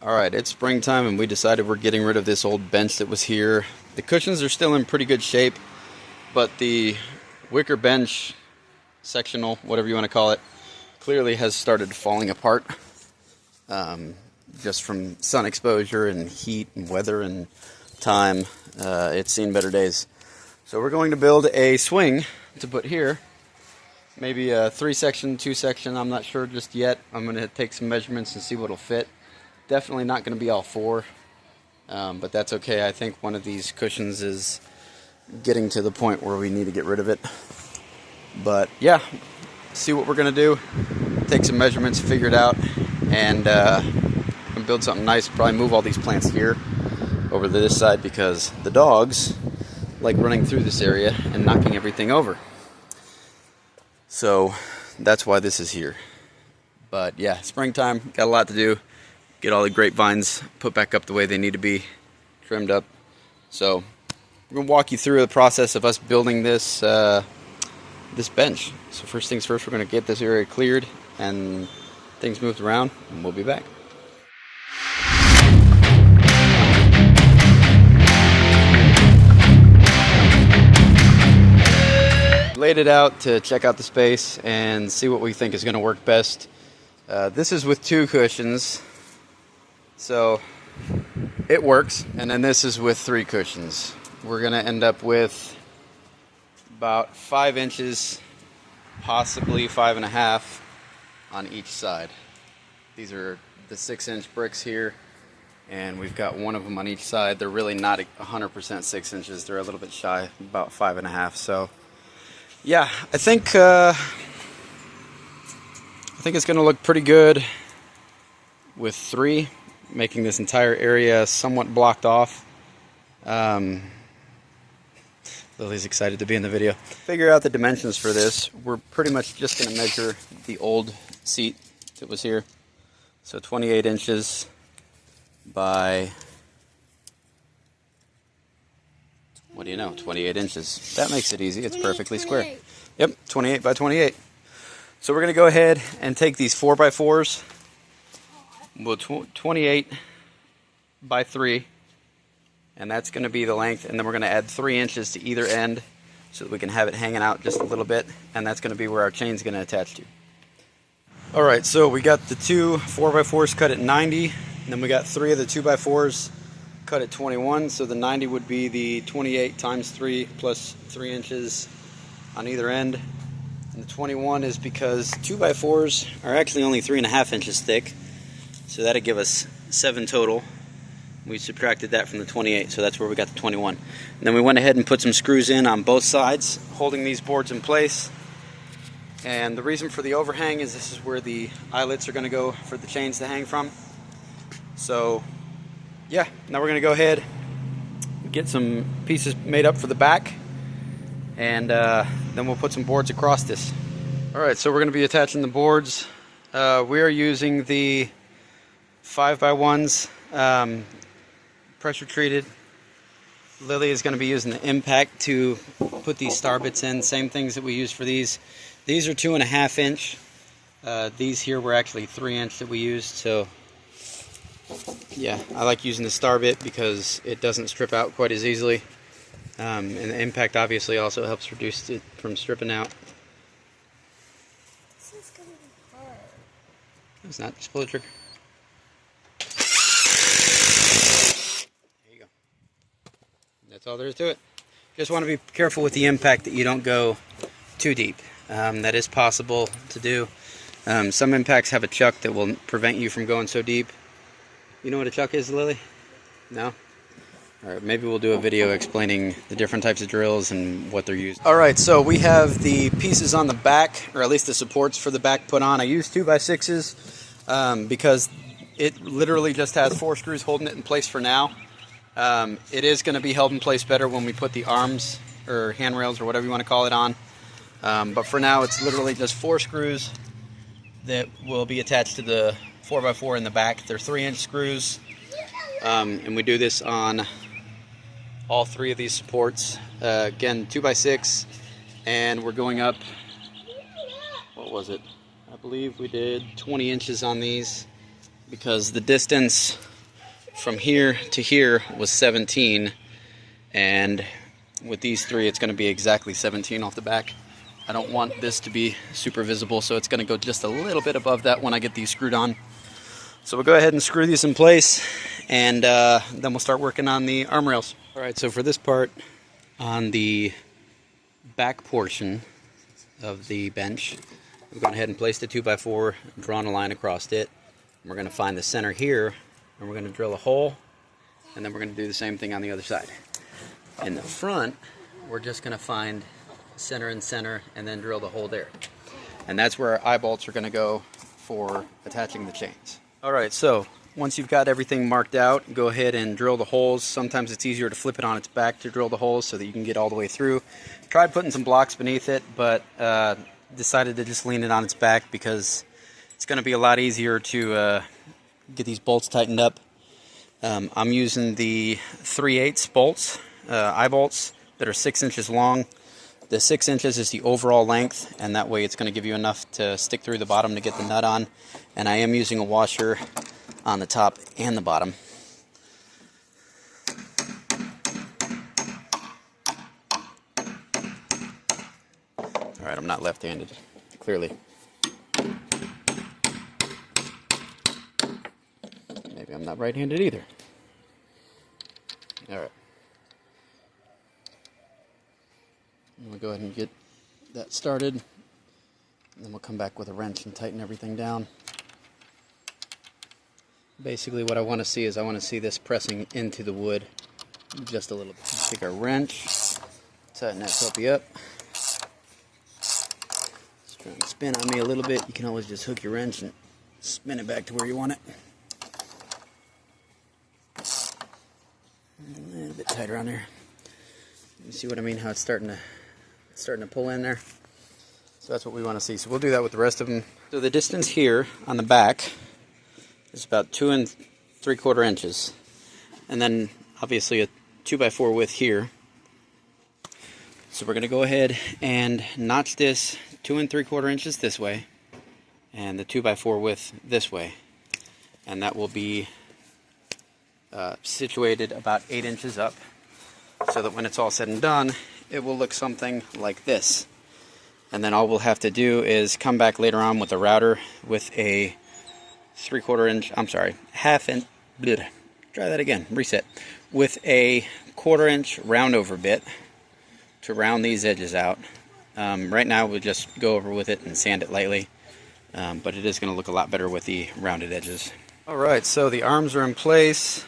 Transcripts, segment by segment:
Alright, it's springtime and we decided we're getting rid of this old bench that was here. The cushions are still in pretty good shape, but the wicker bench, sectional, whatever you want to call it, clearly has started falling apart. Just from sun exposure and heat and weather and time, it's seen better days. So we're going to build a swing to put here. Maybe a 3-section, 2-section, I'm not sure just yet. I'm going to take some measurements and see what'll fit. Definitely not going to be all 4, but that's okay. I think one of these cushions is getting to the point where we need to get rid of it. But yeah, see what we're going to do. Take some measurements, figure it out, and build something nice. Probably move all these plants here over to this side because the dogs like running through this area and knocking everything over. So that's why this is here. But yeah, springtime, got a lot to do. Get all the grapevines put back up the way they need to be, trimmed up. So we're going to walk you through the process of us building this this bench. So first things first, we're going to get this area cleared and things moved around, and we'll be back. Laid it out to check out the space and see what we think is going to work best. This is with 2 cushions, so it works. And then this is with 3 cushions. We're going to end up with about 5 inches, possibly 5.5 on each side. These are the 6-inch bricks here, and we've got one of them on each side. They're really not 100% 6 inches. They're a little bit shy, about 5.5. So yeah, I think it's going to look pretty good with 3, making this entire area somewhat blocked off. Lily's excited to be in the video. Figure out the dimensions for this. We're pretty much just going to measure the old seat that was here. So 28 inches by, what do you know, 28 inches. That makes it easy. It's perfectly square. Yep, 28 by 28. So we're going to go ahead and take these 4x4s. We'll 28 by 3. And that's going to be the length. And then we're going to add 3 inches to either end so that we can have it hanging out just a little bit. And that's going to be where our chain's going to attach to. Alright, so we got the 2 4x4s cut at 90. And then we got 3 of the 2x4s cut at 21, so the 90 would be the 28 times 3 plus 3 inches on either end. And the 21 is because 2x4s are actually only 3.5 inches thick, so that'd give us 7 total. We subtracted that from the 28, so that's where we got the 21. And then we went ahead and put some screws in on both sides, holding these boards in place. And the reason for the overhang is this is where the eyelets are going to go for the chains to hang from. So yeah, now we're going to go ahead and get some pieces made up for the back, and then we'll put some boards across this. Alright, so we're going to be attaching the boards. We are using the 5x1s, pressure treated. Lily is going to be using the impact to put these star bits in, same things that we use for these. These are 2.5 inch. These here were actually 3 inch that we used, so yeah, I like using the star bit because it doesn't strip out quite as easily, and the impact obviously also helps reduce it from stripping out. This is going to be hard. It's not, just pull the trigger. There you go. That's all there is to it. Just want to be careful with the impact that you don't go too deep. That is possible to do. Some impacts have a chuck that will prevent you from going so deep. You know what a chuck is, Lily? No? Alright, maybe we'll do a video explaining the different types of drills and what they're used. Alright, so we have the pieces on the back, or at least the supports for the back put on. I used 2x6s because it literally just has 4 screws holding it in place for now. It is going to be held in place better when we put the arms, or handrails, or whatever you want to call it on. But for now, it's literally just 4 screws that will be attached to the 4x4 in the back. They're 3-inch screws, and we do this on all 3 of these supports. Again, 2x6, and we're going up, what was it? I believe we did 20 inches on these because the distance from here to here was 17, and with these three it's going to be exactly 17 off the back. I don't want this to be super visible, so it's going to go just a little bit above that when I get these screwed on. So we'll go ahead and screw these in place, and then we'll start working on the arm rails. Alright, so for this part, on the back portion of the bench, we've gone ahead and placed a 2x4, drawn a line across it. We're going to find the center here, and we're going to drill a hole, and then we're going to do the same thing on the other side. In the front, we're just going to find center and center, and then drill the hole there. And that's where our eye bolts are going to go for attaching the chains. Alright, so once you've got everything marked out, go ahead and drill the holes. Sometimes it's easier to flip it on its back to drill the holes so that you can get all the way through. Tried putting some blocks beneath it, but decided to just lean it on its back because it's going to be a lot easier to get these bolts tightened up. I'm using the 3/8 bolts, eye bolts that are 6 inches long. The 6 inches is the overall length, and that way it's going to give you enough to stick through the bottom to get the nut on. And I am using a washer on the top and the bottom. Alright, I'm not left-handed, clearly. Maybe I'm not right-handed either. Alright. We'll go ahead and get that started, and then we'll come back with a wrench and tighten everything down. Basically what I want to see is I want to see this pressing into the wood just a little bit. Take our wrench, tighten that puppy up. It's trying to spin on me a little bit. You can always just hook your wrench and spin it back to where you want it. A little bit tighter on there. You see what I mean? How it's starting to pull in there. So that's what we want to see. So we'll do that with the rest of them. So the distance here on the back is about 2 3/4 inches, and then obviously a 2x4 width here. So we're going to go ahead and notch this 2 3/4 inches this way, and the 2x4 width this way, and that will be situated about 8 inches up, so that when it's all said and done, it will look something like this. And then all we'll have to do is come back later on with a router with a 3/4 inch, I'm sorry, half inch, bleh, try that again, reset, with a 1/4 inch round over bit to round these edges out. Right now we'll just go over with it and sand it lightly, but it is going to look a lot better with the rounded edges. Alright, so the arms are in place.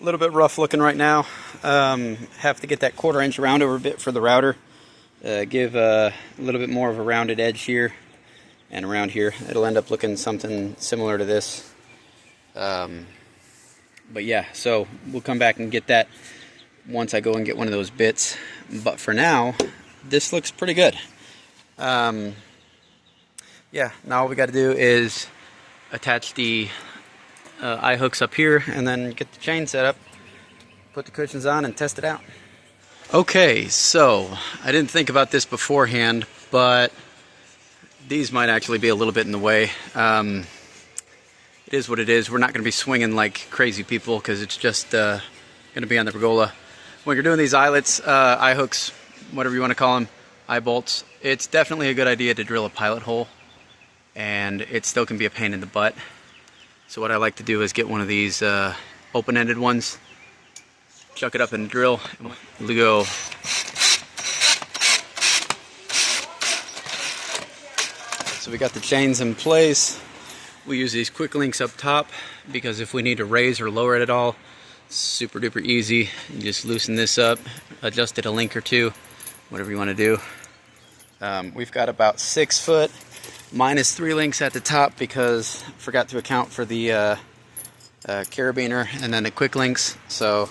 A little bit rough looking right now. Have to get that 1/4 inch round over bit for the router. Give a little bit more of a rounded edge here and around here. It'll end up looking something similar to this. But yeah, so we'll come back and get that once I go and get one of those bits. But for now, this looks pretty good. Yeah, now all we got to do is attach the eye hooks up here and then get the chain set up, put the cushions on, and test it out. Okay, so I didn't think about this beforehand, but these might actually be a little bit in the way. It is what it is. We're not going to be swinging like crazy people because it's just going to be on the pergola. When you're doing these eyelets, eye hooks, whatever you want to call them, eye bolts, it's definitely a good idea to drill a pilot hole, and it still can be a pain in the butt. So what I like to do is get one of these open-ended ones, chuck it up in the drill, and we'll go. So we got the chains in place. We use these quick links up top because if we need to raise or lower it at all, it's super duper easy. You just loosen this up, adjust it a link or two, whatever you want to do. We've got about 6 foot minus 3 links at the top because I forgot to account for the carabiner and then the quick links. So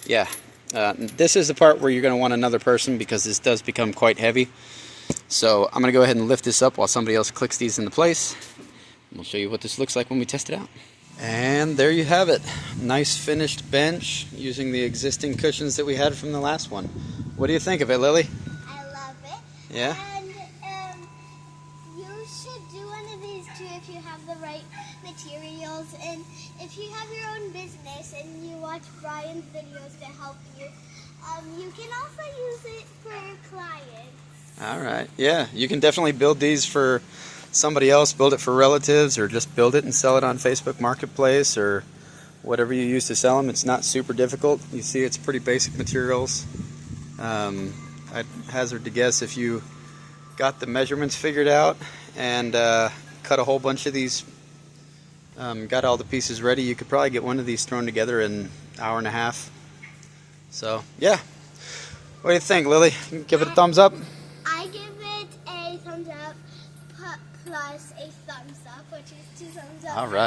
yeah, this is the part where you're going to want another person because this does become quite heavy. So I'm going to go ahead and lift this up while somebody else clicks these into place. We'll show you what this looks like when we test it out. And there you have it. Nice finished bench using the existing cushions that we had from the last one. What do you think of it, Lily? I love it. Yeah? And you should do one of these too if you have the right materials. And if you have your own own business and you watch Brian's videos to help you, you can also use it for clients. All right. Yeah, you can definitely build these for somebody else, build it for relatives, or just build it and sell it on Facebook Marketplace or whatever you use to sell them. It's not super difficult. You see, it's pretty basic materials. I'd hazard to guess if you got the measurements figured out and cut a whole bunch of these, got all the pieces ready, you could probably get one of these thrown together in an hour and a half. So, yeah. What do you think, Lily? Give it a thumbs up? I give it a thumbs up plus a thumbs up, which is 2 thumbs up. All right.